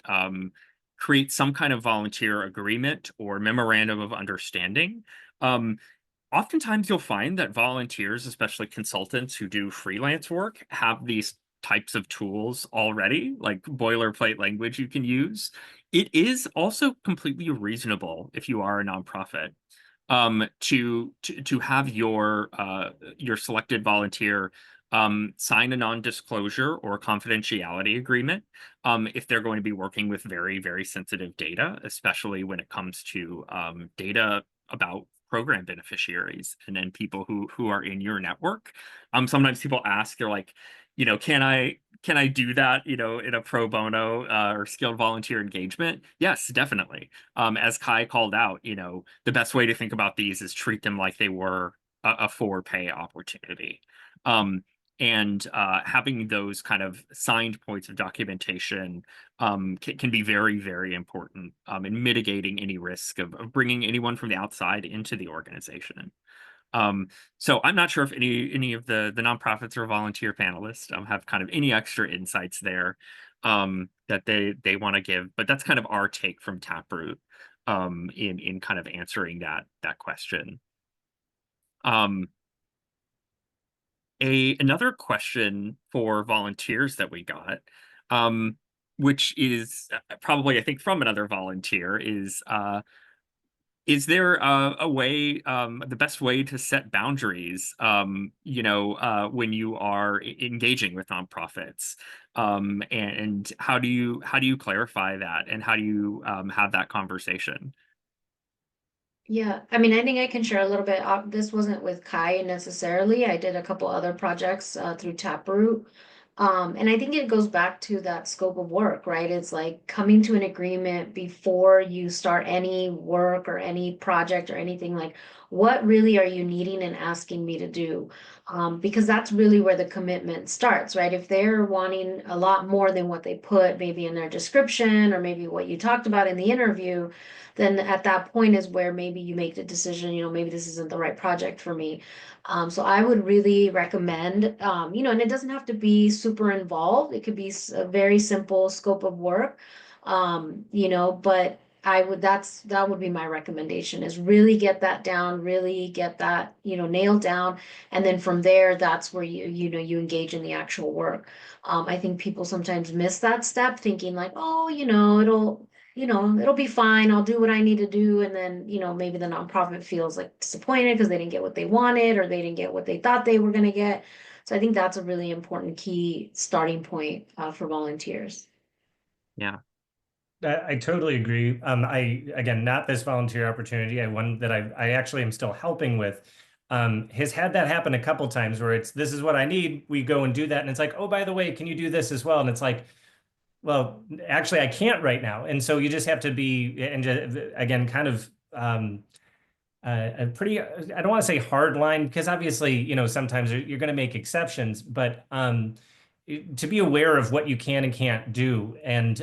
create some kind of volunteer agreement or memorandum of understanding. Oftentimes you'll find that volunteers, especially consultants who do freelance work, have these types of tools already, like boilerplate language you can use. It is also completely reasonable, if you are a nonprofit, to have your selected volunteer sign a non-disclosure or confidentiality agreement if they're going to be working with very, very sensitive data, especially when it comes to data about program beneficiaries and then people who are in your network. Sometimes people ask, they're like, can I do that, in a pro bono or skilled volunteer engagement? Yes, definitely. As Kai called out, the best way to think about these is treat them like they were a for pay opportunity. And having those kind of signed points of documentation can be very, very important in mitigating any risk of bringing anyone from the outside into the organization. So I'm not sure if any of the nonprofits or volunteer panelists have kind of any extra insights there that they want to give, but that's kind of our take from Taproot in kind of answering that question. Another question for volunteers that we got, which is probably, I think, from another volunteer, is Is there a way, the best way to set boundaries, when you are engaging with nonprofits? And how do you clarify that, and how do you have that conversation? Yeah, I mean, I think I can share a little bit. This wasn't with Kai necessarily. I did a couple other projects through Taproot. And I think it goes back to that scope of work, right? It's like coming to an agreement before you start any work or any project or anything, like what really are you needing and asking me to do? Because that's really where the commitment starts, right? If they're wanting a lot more than what they put maybe in their description or maybe what you talked about in the interview, then at that point is where maybe you make the decision, maybe this isn't the right project for me. So I would really recommend, and it doesn't have to be super involved. It could be a very simple scope of work, but that would be my recommendation is really get that down, really get that, nailed down. And then from there, that's where you engage in the actual work. I think people sometimes miss that step thinking like, oh, it'll be fine. I'll do what I need to do. And then, maybe the nonprofit feels like disappointed because they didn't get what they wanted or they didn't get what they thought they were going to get. So I think that's a really important key starting point for volunteers. Yeah. I totally agree. Again, not this volunteer opportunity. One that I actually am still helping with, has had that happen a couple times where this is what I need. We go and do that. And it's like, oh, by the way, can you do this as well? And it's like, well, actually, I can't right now. And so you just have to be, and again, kind of a pretty, I don't want to say hard line, because obviously, sometimes you're going to make exceptions, but to be aware of what you can and can't do, and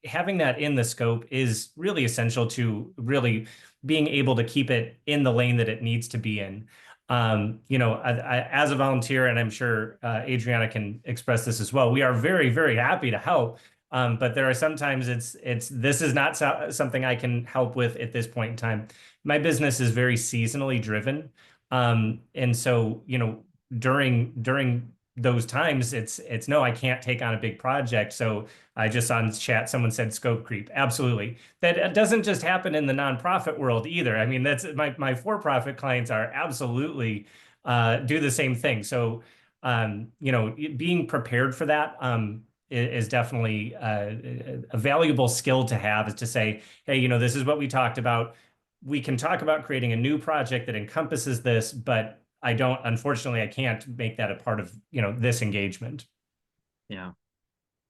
having that in the scope is really essential to really being able to keep it in the lane that it needs to be in. As a volunteer, and I'm sure Adriana can express this as well, we are very, very happy to help. But there are sometimes this is not something I can help with at this point in time. My business is very seasonally driven. And so, during those times, it's no, I can't take on a big project. So I just on chat, someone said scope creep. Absolutely. That doesn't just happen in the nonprofit world either. I mean, that's my for-profit clients are absolutely do the same thing. So, being prepared for that is definitely a valuable skill to have, is to say, hey, this is what we talked about. We can talk about creating a new project that encompasses this, but unfortunately, I can't make that a part of, this engagement. Yeah.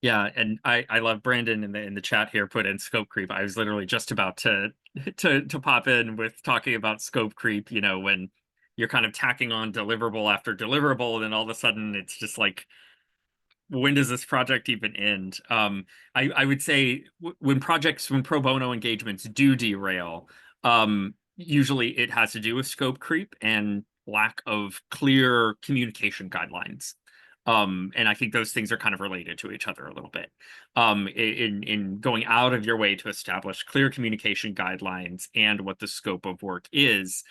Yeah, and I love Brandon in the chat here put in scope creep. I was literally just about to pop in with talking about scope creep, when you're kind of tacking on deliverable after deliverable, and then all of a sudden it's just like, when does this project even end? I would say when pro bono engagements do derail, usually it has to do with scope creep and lack of clear communication guidelines. And I think those things are kind of related to each other a little bit. In going out of your way to establish clear communication guidelines and what the scope of work is.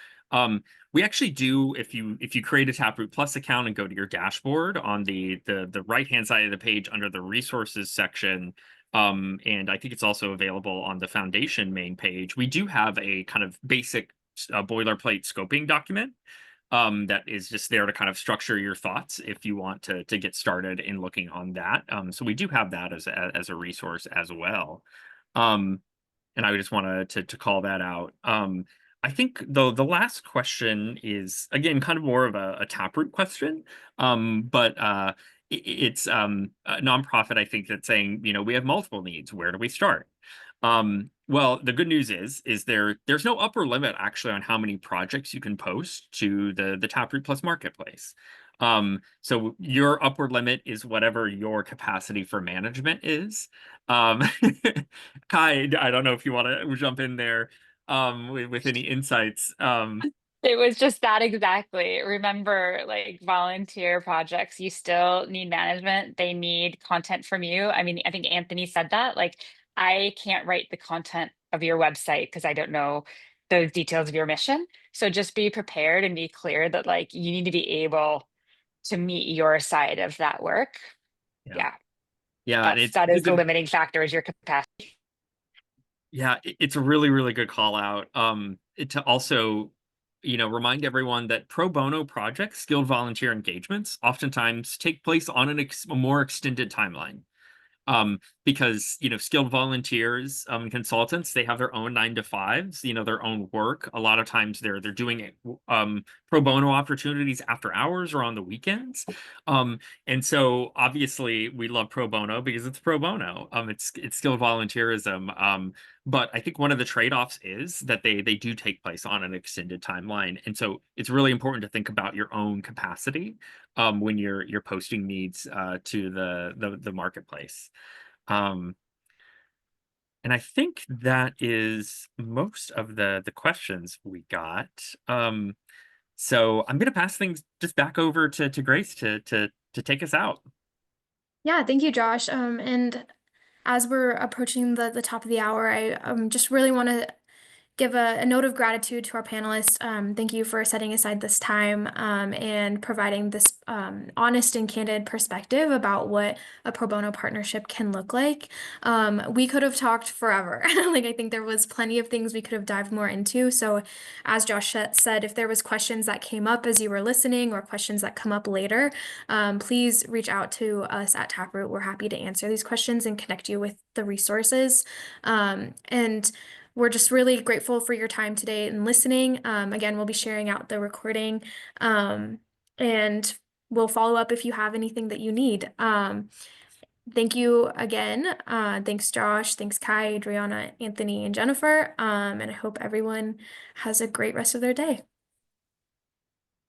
We actually do, if you create a Taproot Plus account and go to your dashboard on the right-hand side of the page under the resources section, and I think it's also available on the foundation main page, we do have a kind of basic boilerplate scoping document that is just there to kind of structure your thoughts if you want to get started in looking on that. So we do have that as a resource as well. And I just wanted to call that out. I think the last question is, again, kind of more of a Taproot question, but it's a nonprofit, I think, that's saying, we have multiple needs. Where do we start? Well, the good news is there's no upper limit actually on how many projects you can post to the Taproot Plus marketplace. So your upward limit is whatever your capacity for management is. Kai, I don't know if you want to jump in there with any insights. It was just that exactly. Remember, like volunteer projects, you still need management. They need content from you. I mean, I think Anthony said that. Like, I can't write the content of your website because I don't know the details of your mission. So just be prepared and be clear that like you need to be able to meet your side of that work. Yeah. Yeah. Yeah, That is the limiting factor, is your capacity. Yeah, it's a really, really good call out. To also, remind everyone that pro bono projects, skilled volunteer engagements, oftentimes take place on a more extended timeline. Because skilled volunteers, consultants, they have their own 9 to 5s, their own work. A lot of times they're doing pro bono opportunities after hours or on the weekends. And so obviously we love pro bono because it's pro bono. It's skilled volunteerism. But I think one of the trade-offs is that they do take place on an extended timeline. And so it's really important to think about your own capacity when you're posting needs to the marketplace. And I think that is most of the questions we got. So I'm gonna pass things just back over to Grace to take us out. Yeah, thank you, Josh. And as we're approaching the top of the hour, I just really want to give a note of gratitude to our panelists. Thank you for setting aside this time and providing this honest and candid perspective about what a pro bono partnership can look like. We could have talked forever. Like, I think there was plenty of things we could have dived more into. So as Josh said, if there was questions that came up as you were listening or questions that come up later, please reach out to us at Taproot. We're happy to answer these questions and connect you with the resources. And we're just really grateful for your time today and listening. Again, we'll be sharing out the recording, and we'll follow up if you have anything that you need. Thank you again. Thanks, Josh. Thanks, Kai, Adriana, Anthony, and Jennifer. And I hope everyone has a great rest of their day.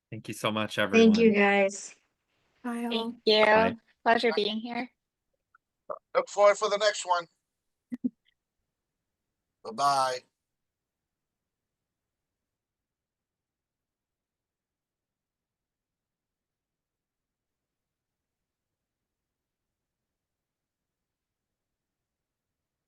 Thank you so much, Thank you, everyone. guys. Bye, all. Thank you. Bye. Pleasure being here. Look forward for the next one. Bye-bye.